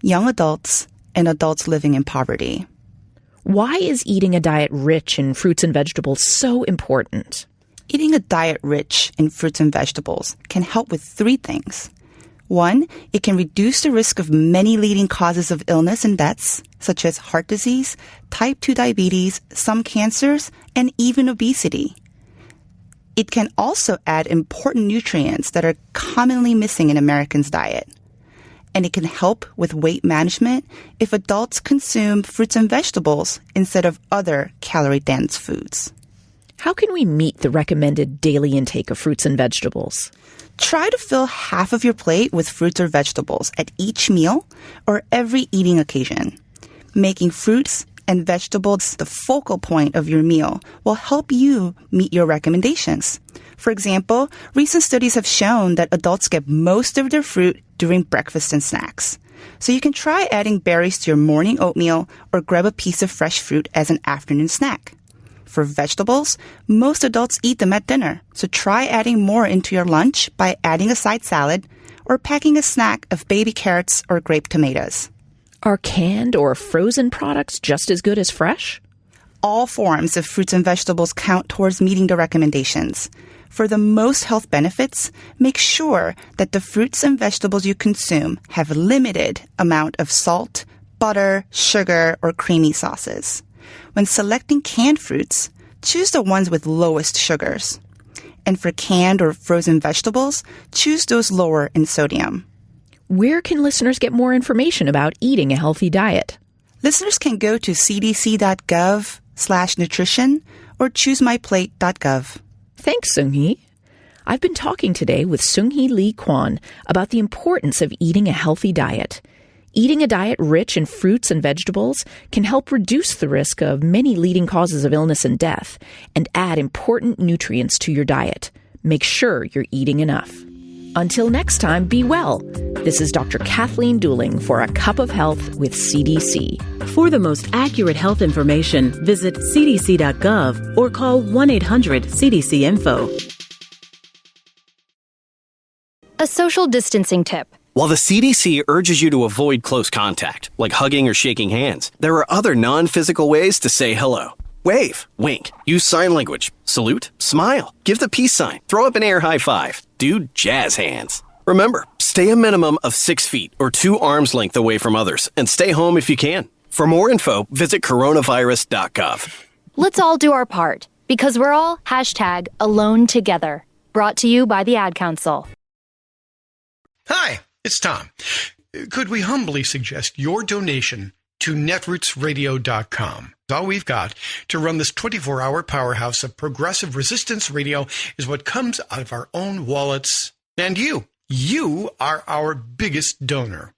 young adults, and adults living in poverty. Why is eating a diet rich in fruits and vegetables so important? Eating a diet rich in fruits and vegetables can help with 3 things. 1, it can reduce the risk of many leading causes of illness and deaths, such as heart disease, type 2 diabetes, some cancers, and even obesity. It can also add important nutrients that are commonly missing in Americans' diet. And it can help with weight management if adults consume fruits and vegetables instead of other calorie-dense foods. How can we meet the recommended daily intake of fruits and vegetables? Try to fill half of your plate with fruits or vegetables at each meal or every eating occasion. Making fruits and vegetables the focal point of your meal will help you meet your recommendations. For example, recent studies have shown that adults get most of their fruit during breakfast and snacks. So you can try adding berries to your morning oatmeal or grab a piece of fresh fruit as an afternoon snack. For vegetables, most adults eat them at dinner, so try adding more into your lunch by adding a side salad or packing a snack of baby carrots or grape tomatoes. Are canned or frozen products just as good as fresh? All forms of fruits and vegetables count towards meeting the recommendations. For the most health benefits, make sure that the fruits and vegetables you consume have a limited amount of salt, butter, sugar, or creamy sauces. When selecting canned fruits, choose the ones with lowest sugars. And for canned or frozen vegetables, choose those lower in sodium. Where can listeners get more information about eating a healthy diet? Listeners can go to cdc.gov/nutrition or choosemyplate.gov. Thanks, Seung-hee. I've been talking today with Seung-hee Lee Kwon about the importance of eating a healthy diet. Eating a diet rich in fruits and vegetables can help reduce the risk of many leading causes of illness and death and add important nutrients to your diet. Make sure you're eating enough. Until next time, be well. This is Dr. Kathleen Dooling for A Cup of Health with CDC. For the most accurate health information, visit cdc.gov or call 1-800-CDC-INFO. A social distancing tip. While the CDC urges you to avoid close contact, like hugging or shaking hands, there are other non-physical ways to say hello. Wave, wink, use sign language, salute, smile, give the peace sign, throw up an air high five, do jazz hands. Remember, stay a minimum of 6 feet or 2 arms length away from others and stay home if you can. For more info, visit coronavirus.gov. Let's all do our part because we're all #AloneTogether. Brought to you by the Ad Council. Hi, it's Tom. Could we humbly suggest your donation to netrootsradio.com? All we've got to run this 24-hour powerhouse of progressive resistance radio is what comes out of our own wallets. And you are our biggest donor.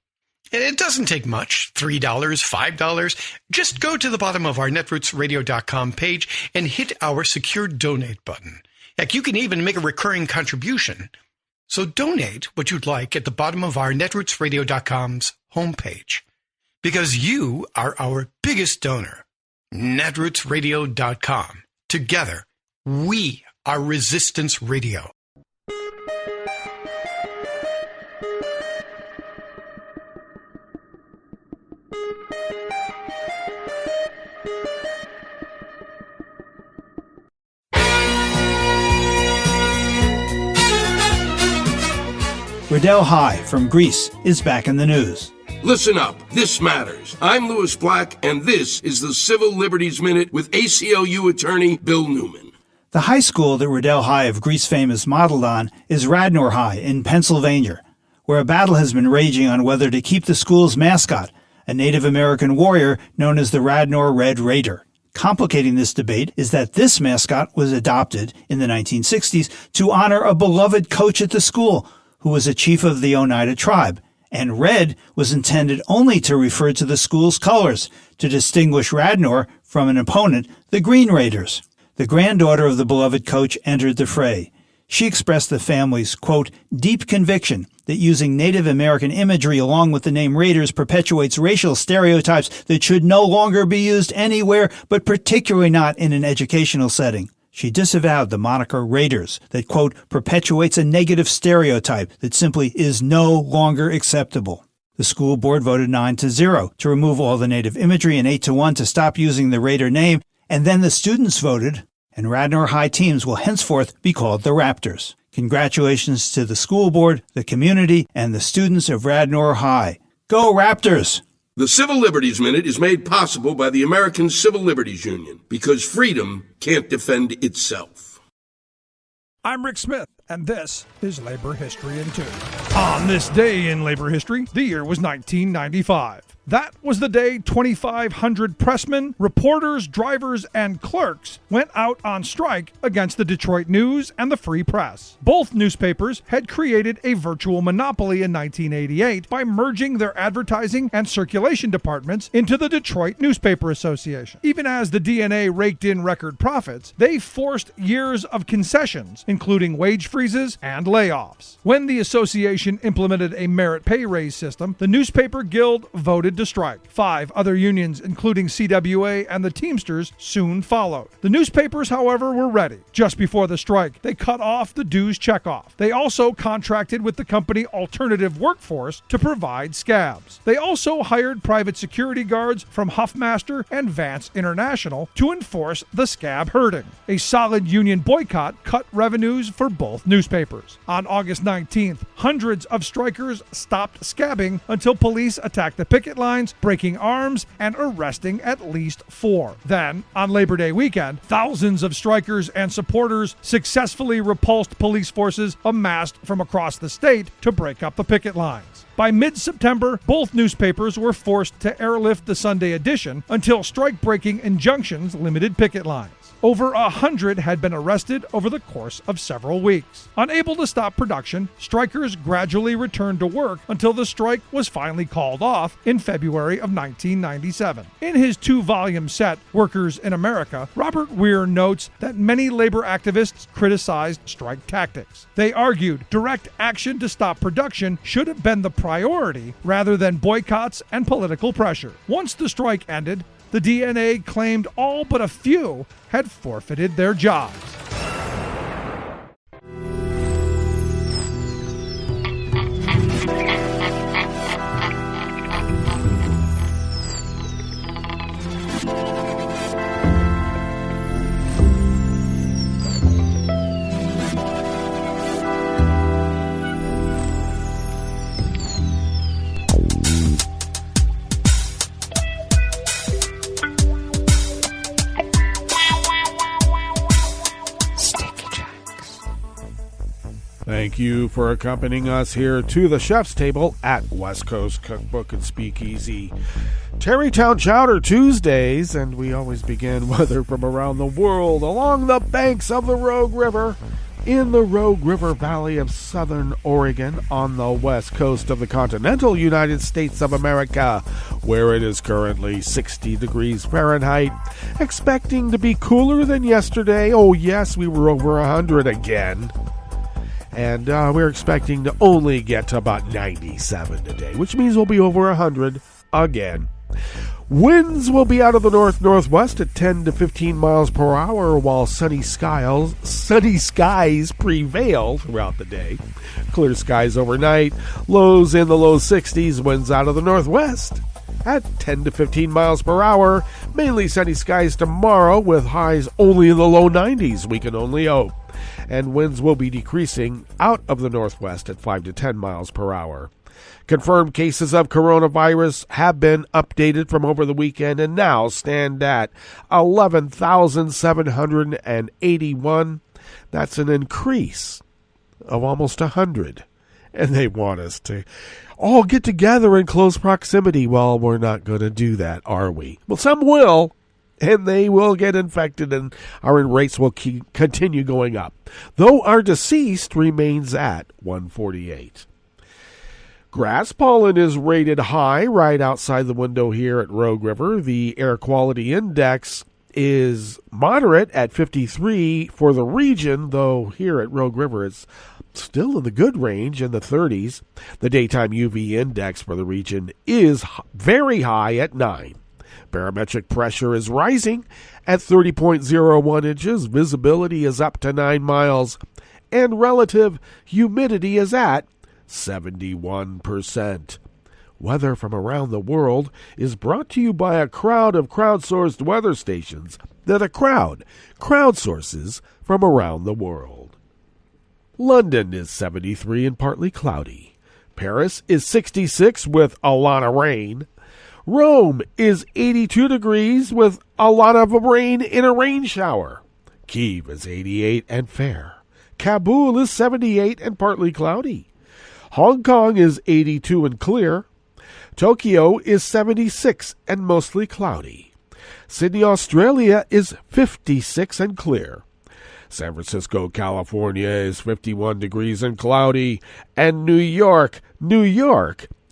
It doesn't take much, $3, $5. Just go to the bottom of our netrootsradio.com page and hit our secure donate button. Heck, you can even make a recurring contribution. So donate what you'd like at the bottom of our netrootsradio.com's homepage. Because you are our biggest donor. netrootsradio.com. Together, we are Resistance Radio. Riddell High from Greece is back in the news. Listen up. This matters. I'm Louis Black, and this is the Civil Liberties Minute with ACLU attorney Bill Newman. The high school that Riddell High of Greece fame is modeled on is Radnor High in Pennsylvania, where a battle has been raging on whether to keep the school's mascot, a Native American warrior known as the Radnor Red Raider. Complicating this debate is that this mascot was adopted in the 1960s to honor a beloved coach at the school who was a chief of the Oneida tribe. And red was intended only to refer to the school's colors, to distinguish Radnor from an opponent, the Green Raiders. The granddaughter of the beloved coach entered the fray. She expressed the family's, quote, deep conviction that using Native American imagery along with the name Raiders perpetuates racial stereotypes that should no longer be used anywhere, but particularly not in an educational setting. She disavowed the moniker Raiders that, quote, perpetuates a negative stereotype that simply is no longer acceptable. The school board voted 9-0 to remove all the Native imagery and 8-1 to stop using the Raider name, and then the students voted, and Radnor High teams will henceforth be called the Raptors. Congratulations to the school board, the community, and the students of Radnor High. Go Raptors! The Civil Liberties Minute is made possible by the American Civil Liberties Union because freedom can't defend itself. I'm Rick Smith, and this is Labor History in 2. On this day in labor history, the year was 1995. That was the day 2,500 pressmen, reporters, drivers, and clerks went out on strike against the Detroit News and the Free Press. Both newspapers had created a virtual monopoly in 1988 by merging their advertising and circulation departments into the Detroit Newspaper Association. Even as the DNA raked in record profits, they forced years of concessions, including wage freezes and layoffs. When the association implemented a merit pay raise system, the newspaper guild voted to strike. 5 other unions, including CWA and the Teamsters, soon followed. The newspapers, however, were ready. Just before the strike, they cut off the dues checkoff. They also contracted with the company Alternative Workforce to provide scabs. They also hired private security guards from Huffmaster and Vance International to enforce the scab herding. A solid union boycott cut revenues for both newspapers. On August 19th, hundreds of strikers stopped scabbing until police attacked the picket lines, breaking arms and arresting at least 4. Then, on Labor Day weekend, thousands of strikers and supporters successfully repulsed police forces amassed from across the state to break up the picket lines. By mid-September, both newspapers were forced to airlift the Sunday edition until strike-breaking injunctions limited picket lines. Over 100 had been arrested over the course of several weeks. Unable to stop production, strikers gradually returned to work until the strike was finally called off in February of 1997. In his 2-volume set, Workers in America, Robert Weir notes that many labor activists criticized strike tactics. They argued direct action to stop production should have been the priority rather than boycotts and political pressure. Once the strike ended, the DNA claimed all but a few had forfeited their jobs. Thank you for accompanying us here to the chef's table at West Coast Cookbook and Speakeasy. Tarrytown Chowder Tuesdays, and we always begin weather from around the world along the banks of the Rogue River in the Rogue River Valley of southern Oregon on the west coast of the continental United States of America, where it is currently 60 degrees Fahrenheit, expecting to be cooler than yesterday. Oh yes, we were over 100 again. And we're expecting to only get to about 97 today, which means we'll be over 100 again. Winds will be out of the north-northwest at 10 to 15 miles per hour, while sunny skies prevail throughout the day. Clear skies overnight, lows in the low 60s, winds out of the northwest at 10 to 15 miles per hour. Mainly sunny skies tomorrow with highs only in the low 90s, we can only hope. And winds will be decreasing out of the northwest at 5 to 10 miles per hour. Confirmed cases of coronavirus have been updated from over the weekend and now stand at 11,781. That's an increase of almost 100. And they want us to all get together in close proximity. Well, we're not going to do that, are we? Well, some will. And they will get infected, and our rates will continue going up, though our deceased remains at 148. Grass pollen is rated high right outside the window here at Rogue River. The air quality index is moderate at 53 for the region, though here at Rogue River it's still in the good range in the 30s. The daytime UV index for the region is very high at 9. Barometric pressure is rising at 30.01 inches. Visibility is up to 9 miles. And relative humidity is at 71%. Weather from around the world is brought to you by a crowd of crowdsourced weather stations that a crowd crowdsources from around the world. London is 73 and partly cloudy. Paris is 66 with a lot of rain. Rome is 82 degrees with a lot of rain in a rain shower. Kyiv is 88 and fair. Kabul is 78 and partly cloudy. Hong Kong is 82 and clear. Tokyo is 76 and mostly cloudy. Sydney, Australia is 56 and clear. San Francisco, California is 51 degrees and cloudy. And New York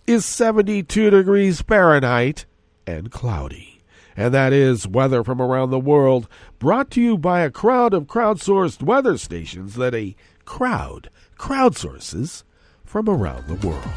is 72 degrees Fahrenheit and cloudy. And that is weather from around the world, brought to you by a crowd of crowdsourced weather stations that a crowd crowdsources from around the world.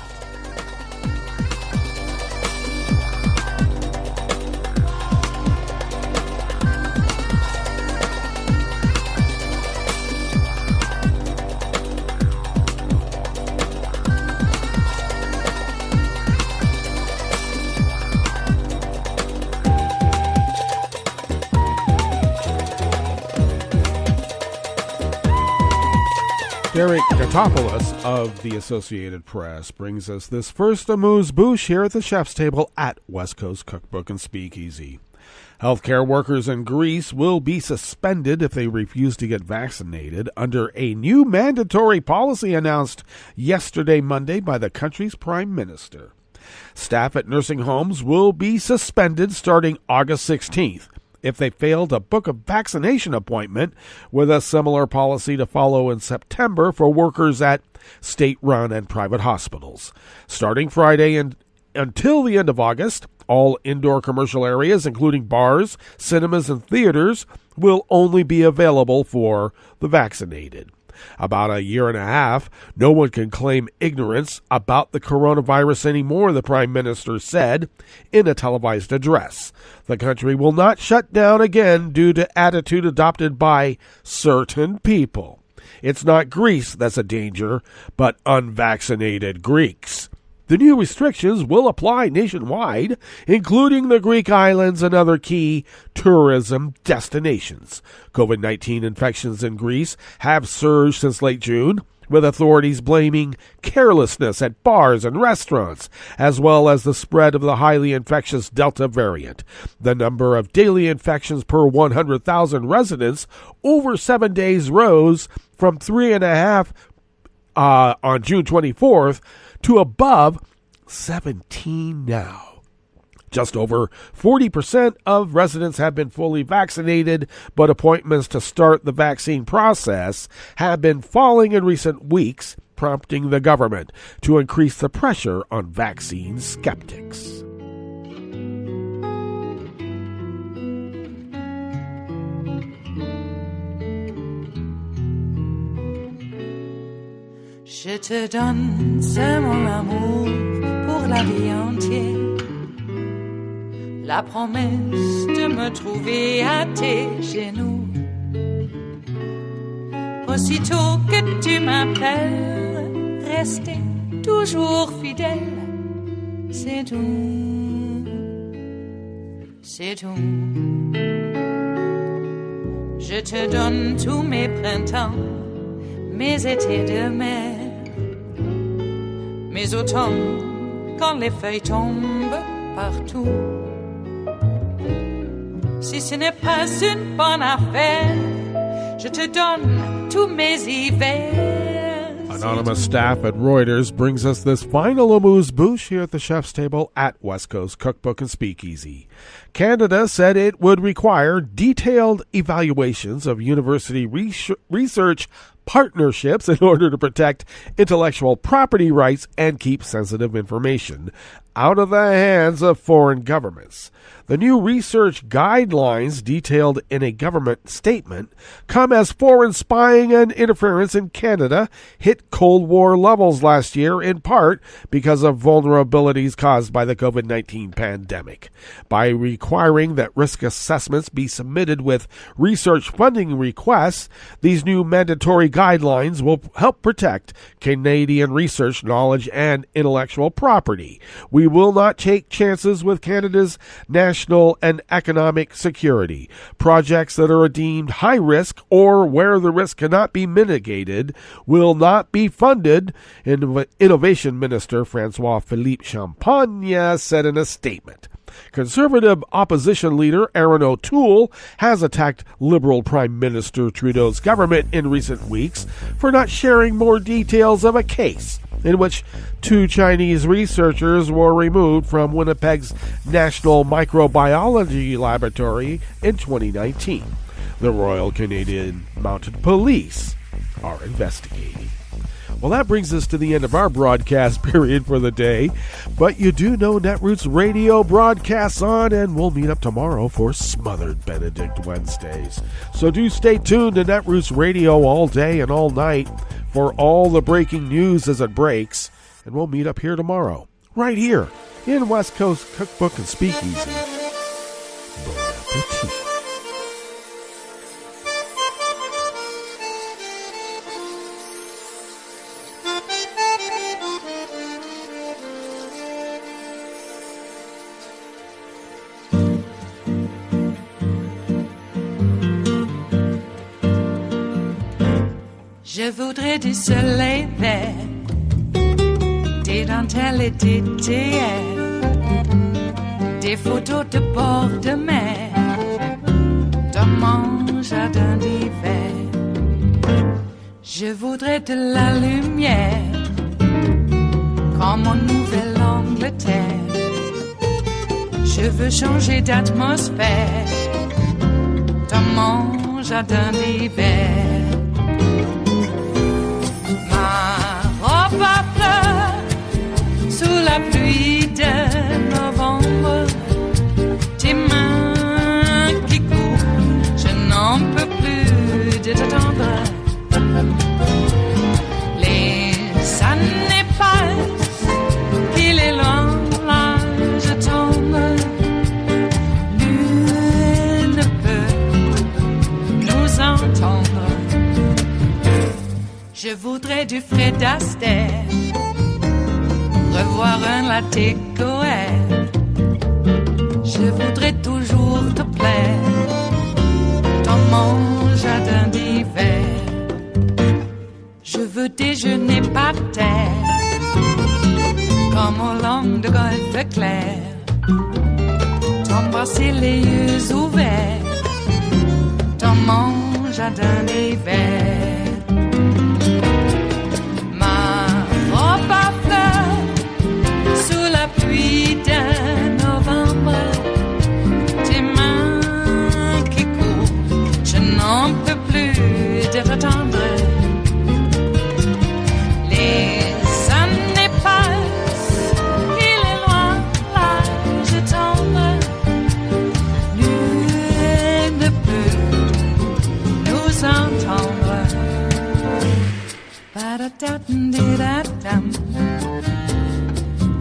Derek Katopoulos of the Associated Press brings us this first amuse-bouche here at the chef's table at West Coast Cookbook and Speakeasy. Healthcare workers in Greece will be suspended if they refuse to get vaccinated under a new mandatory policy announced yesterday, Monday, by the country's prime minister. Staff at nursing homes will be suspended starting August 16th. If they fail to book a vaccination appointment, with a similar policy to follow in September for workers at state-run and private hospitals. Starting Friday and until the end of August, all indoor commercial areas, including bars, cinemas, and theaters, will only be available for the vaccinated. About a year and a half, no one can claim ignorance about the coronavirus anymore, the Prime Minister said in a televised address. The country will not shut down again due to attitude adopted by certain people. It's not Greece that's a danger, but unvaccinated Greeks. The new restrictions will apply nationwide, including the Greek islands and other key tourism destinations. COVID-19 infections in Greece have surged since late June, with authorities blaming carelessness at bars and restaurants, as well as the spread of the highly infectious Delta variant. The number of daily infections per 100,000 residents over 7 days rose from 3.5 on June 24th to above 17 now. Just over 40% of residents have been fully vaccinated, but appointments to start the vaccine process have been falling in recent weeks, prompting the government to increase the pressure on vaccine skeptics. Je te donne, c'est mon amour pour la vie entière. La promesse de me trouver à tes genoux. Aussitôt que tu m'appelles, rester toujours fidèle. C'est tout, c'est tout. Je te donne tous mes printemps, mes étés de mer. Mais automne, quand les feuilles tombent partout, si ce n'est pas une bonne affaire, je te donne tous mes hivers. Anonymous staff at Reuters brings us this final amuse-bouche here at the chef's table at West Coast Cookbook and Speakeasy. Canada said it would require detailed evaluations of university research partnerships in order to protect intellectual property rights and keep sensitive information out of the hands of foreign governments. The new research guidelines detailed in a government statement come as foreign spying and interference in Canada hit Cold War levels last year, in part because of vulnerabilities caused by the COVID-19 pandemic. By requiring that risk assessments be submitted with research funding requests, these new mandatory guidelines will help protect Canadian research knowledge and intellectual property. We will not take chances with Canada's national and economic security. Projects that are deemed high risk or where the risk cannot be mitigated will not be funded, Innovation Minister François-Philippe Champagne said in a statement. Conservative opposition leader Aaron O'Toole has attacked Liberal Prime Minister Trudeau's government in recent weeks for not sharing more details of a case in which 2 Chinese researchers were removed from Winnipeg's National Microbiology Laboratory in 2019. The Royal Canadian Mounted Police are investigating. Well, that brings us to the end of our broadcast period for the day. But you do know Netroots Radio broadcasts on, and we'll meet up tomorrow for Smothered Benedict Wednesdays. So do stay tuned to Netroots Radio all day and all night for all the breaking news as it breaks. And we'll meet up here tomorrow, right here in West Coast Cookbook and Speakeasy. Bon appetit. Je voudrais du soleil vert, des dentelles et des théères, des photos de bord de mer, dans mon jardin d'hiver. Je voudrais de la lumière, comme en Nouvelle-Angleterre. Je veux changer d'atmosphère, dans mon jardin d'hiver. Ma fleur sous la pluie de novembre, tes mains qui courent, je n'en peux plus de t'attendre. Les années passent, il est loin, là je tombe. Nul ne peut nous entendre. Je voudrais du Fred Astaire, revoir un latte coère. Je voudrais toujours te plaire dans mon jardin d'hiver. Je veux déjeuner par terre, comme au long de golfe clair. T'embrasser les yeux ouverts dans mon jardin d'hiver. Pluie de novembre, tes mains qui courent, je n'en peux plus de t'attendre. Les années passent, il est loin, là je tombe. Nul ne peut nous entendre. Ba-da-da-dum-di-da-dum.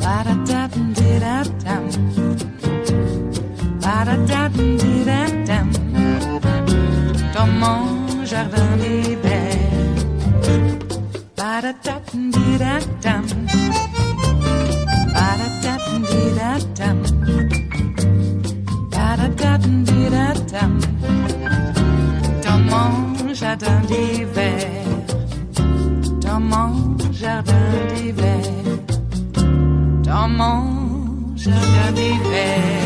Ba-da-da-dum-di-da-dum. Ba-da-da-dum-di-da-dum. Dans mon jardin d'hiver. Ba-da-da-dum-di-da-dum. Ba-da-da-dum-di-da-dum. Ba-da-da-dum-di-da-dum. Dans mon jardin d'hiver. Dans mon jardin d'hiver. Dans mon jardin d'hiver.